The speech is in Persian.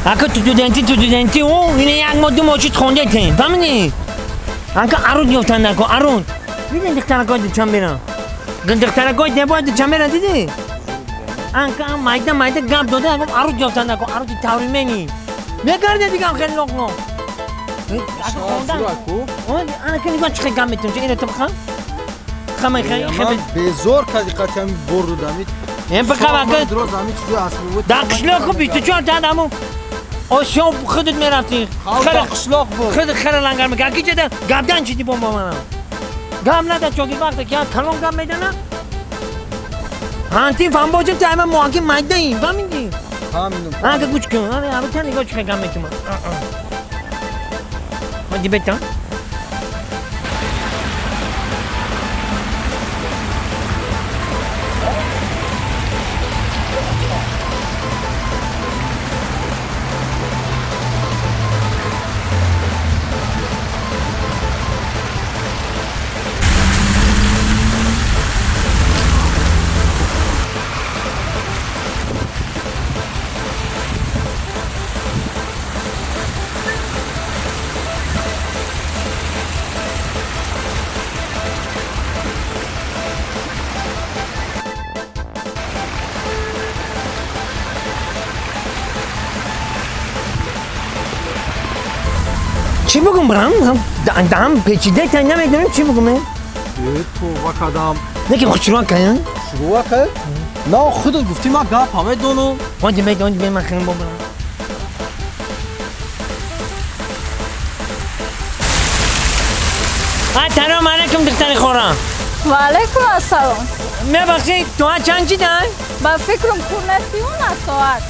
اگه تو او اینه یک مدو موچید خونده تیم فهمیدی؟ اگه ارون یفتن نکن ارون میدین دخترکای دچم بیرن دخترکای دبای دچم بیرن دیدی؟ اگه مایده گپ داده اگه ارون یفتن نکن ارون تاوری منی بگرده دیگه خیلی لقمه انا که نگاه چه گپ میتونم چه اینو تو بخوام؟ خمای خیلی به زور کدی قطعا برو دامید این بخوام اگه در قشلاق خب 24 تا همون آسیا خودت میرفتی خودت خیلی لنگر میگه اگه چه گردن چیدی با منم گم نده چوکی وقت که کلون گم میدنه هانتی فهم باجم تا همه محاکی مجده این فهمیدی؟ اگه گوش کن همه تا نگاه چه گم میتونم مادی بیتم چی بگم برام؟ دام پیچیده تا نمیدونم چی بگم تو وقتام نکی خوشروان کن؟ شروع کرد؟ نه خودت گفتی ما گپ همه دونو آنجا بید من خیلی بابرم سلام علیکم دختر خورم و علیکم السلام میبخشید تو ها چند چی دن؟ با فکرم کور نستی اون ساعت